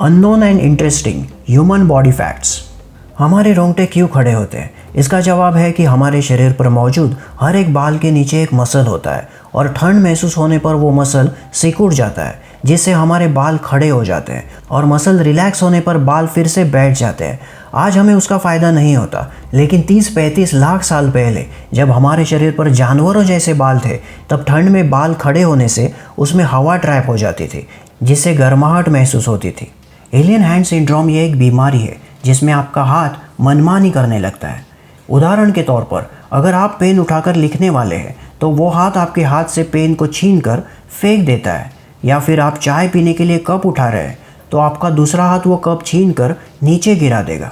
Unknown and interesting human body facts. हमारे रोंगटे क्यों खड़े होते हैं? इसका जवाब है कि हमारे शरीर पर मौजूद हर एक बाल के नीचे एक मसल होता है और ठंड महसूस होने पर वो मसल सिकुड़ जाता है, जिससे हमारे बाल खड़े हो जाते हैं और मसल रिलैक्स होने पर बाल फिर से बैठ जाते हैं। आज हमें उसका फ़ायदा नहीं होता, लेकिन 30-35 लाख साल पहले जब हमारे शरीर पर जानवरों जैसे बाल थे, तब ठंड में बाल खड़े होने से उसमें हवा ट्रैप हो जाती थी, जिससे गर्माहट महसूस होती थी। एलियन हैंड सिंड्रोम ये एक बीमारी है जिसमें आपका हाथ मनमानी करने लगता है। उदाहरण के तौर पर, अगर आप पेन उठाकर लिखने वाले हैं तो वो हाथ आपके हाथ से पेन को छीनकर फेंक देता है, या फिर आप चाय पीने के लिए कप उठा रहे हैं तो आपका दूसरा हाथ वो कप छीनकर नीचे गिरा देगा।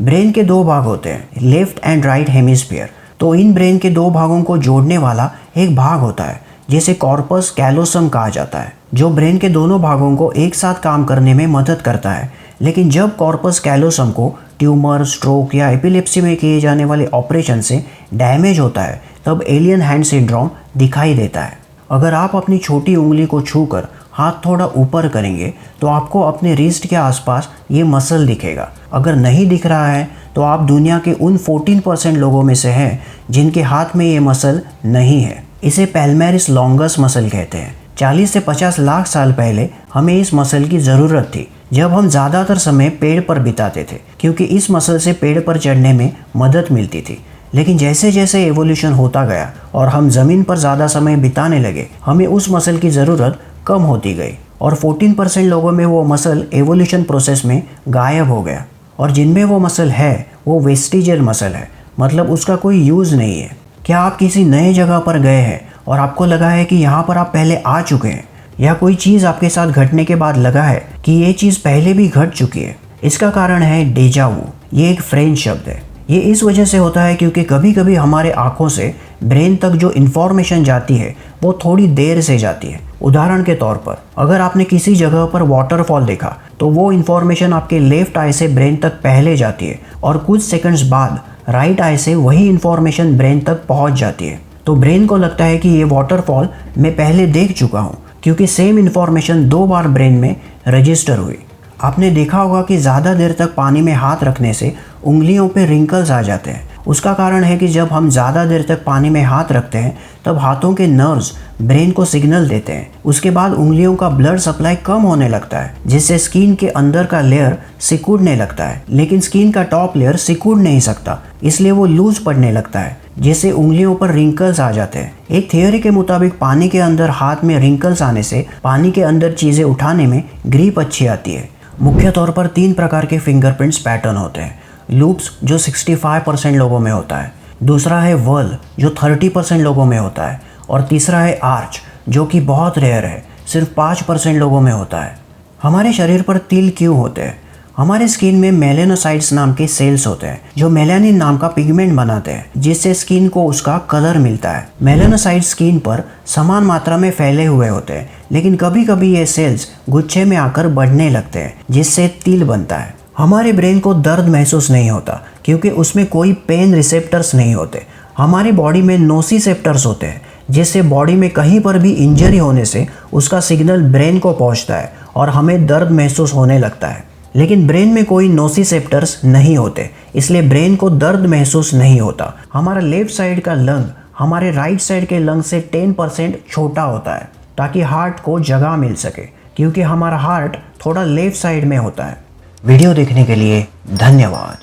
ब्रेन के दो भाग होते हैं, लेफ्ट एंड राइट हेमिस्फीयर। तो इन ब्रेन के दो भागों को जोड़ने वाला एक भाग होता है जिसे कॉर्पस कैलोसम कहा जाता है, जो ब्रेन के दोनों भागों को एक साथ काम करने में मदद करता है। लेकिन जब कॉर्पस कैलोसम को ट्यूमर, स्ट्रोक या एपिलेप्सी में किए जाने वाले ऑपरेशन से डैमेज होता है, तब एलियन हैंड सिंड्रोम दिखाई देता है। अगर आप अपनी छोटी उंगली को छूकर हाथ थोड़ा ऊपर करेंगे तो आपको अपने रिस्ट के आसपास ये मसल दिखेगा। अगर नहीं दिख रहा है तो आप दुनिया के उन 14% लोगों में से हैं जिनके हाथ में ये मसल नहीं है। इसे पैल्मेरिस लॉन्गस मसल कहते हैं। 40 से 50 लाख साल पहले हमें इस मसल की ज़रूरत थी, जब हम ज़्यादातर समय पेड़ पर बिताते थे, क्योंकि इस मसल से पेड़ पर चढ़ने में मदद मिलती थी। लेकिन जैसे जैसे एवोल्यूशन होता गया और हम ज़मीन पर ज़्यादा समय बिताने लगे, हमें उस मसल की ज़रूरत कम होती गई और 14% लोगों में वो मसल एवोल्यूशन प्रोसेस में गायब हो गया। और जिनमें वो मसल है वो वेस्टिजियल मसल है, मतलब उसका कोई यूज़ नहीं है। क्या आप किसी नए जगह पर गए हैं और आपको लगा है कि यहाँ पर आप पहले आ चुके हैं, या कोई चीज़ आपके साथ घटने के बाद लगा है कि ये चीज़ पहले भी घट चुकी है? इसका कारण है डेजा वू। ये एक फ्रेंच शब्द है। ये इस वजह से होता है क्योंकि कभी कभी हमारे आँखों से ब्रेन तक जो इन्फॉर्मेशन जाती है वो थोड़ी देर से जाती है। उदाहरण के तौर पर, अगर आपने किसी जगह पर वाटरफॉल देखा तो वो इन्फॉर्मेशन आपके लेफ्ट आई से ब्रेन तक पहले जाती है और कुछ सेकंड्स बाद राइट आई से वही इन्फॉर्मेशन ब्रेन तक पहुंच जाती है। तो ब्रेन को लगता है कि ये वाटरफॉल मैं पहले देख चुका हूँ, क्योंकि सेम इन्फॉर्मेशन 2 बार ब्रेन में रजिस्टर हुई। आपने देखा होगा कि ज़्यादा देर तक पानी में हाथ रखने से उंगलियों पे रिंकल्स आ जाते हैं। उसका कारण है कि जब हम ज़्यादा देर तक पानी में हाथ रखते हैं तब हाथों के नर्व्स ब्रेन को सिग्नल देते हैं। उसके बाद उंगलियों का ब्लड सप्लाई कम होने लगता है, जिससे स्किन के अंदर का लेयर सिकुड़ने लगता है। लेकिन स्किन का टॉप लेयर सिकुड़ नहीं सकता, इसलिए वो लूज पड़ने लगता है, जिससे उंगलियों पर रिंकल्स आ जाते हैं। एक थियोरी के मुताबिक पानी के अंदर हाथ में रिंकल्स आने से पानी के अंदर चीज़ें उठाने में ग्रिप अच्छी आती है। मुख्य तौर पर 3 प्रकार के फिंगरप्रिंट्स पैटर्न होते हैं। लूप्स, जो 65% लोगों में होता है, दूसरा है वर्ल, जो 30% लोगों में होता है, और तीसरा है आर्च, जो कि बहुत रेयर है, सिर्फ 5% लोगों में होता है। हमारे शरीर पर तिल क्यों होते हैं? हमारे स्किन में मेलेनोसाइट्स नाम के सेल्स होते हैं जो मेलानिन नाम का पिगमेंट बनाते हैं, जिससे स्किन को उसका कलर मिलता है। मेलेनोसाइट्स स्किन पर समान मात्रा में फैले हुए होते हैं, लेकिन कभी कभी ये सेल्स गुच्छे में आकर बढ़ने लगते हैं, जिससे तिल बनता है। हमारे ब्रेन को दर्द महसूस नहीं होता क्योंकि उसमें कोई पेन रिसेप्टर्स नहीं होते। हमारी बॉडी में नोसिसेप्टर्स होते हैं, जिससे बॉडी में कहीं पर भी इंजरी होने से उसका सिग्नल ब्रेन को पहुंचता है और हमें दर्द महसूस होने लगता है। लेकिन ब्रेन में कोई नोसिसेप्टर्स नहीं होते, इसलिए ब्रेन को दर्द महसूस नहीं होता। हमारा लेफ्ट साइड का लंग हमारे राइट साइड के लंग से 10% छोटा होता है, ताकि हार्ट को जगह मिल सके, क्योंकि हमारा हार्ट थोड़ा लेफ्ट साइड में होता है। वीडियो देखने के लिए धन्यवाद।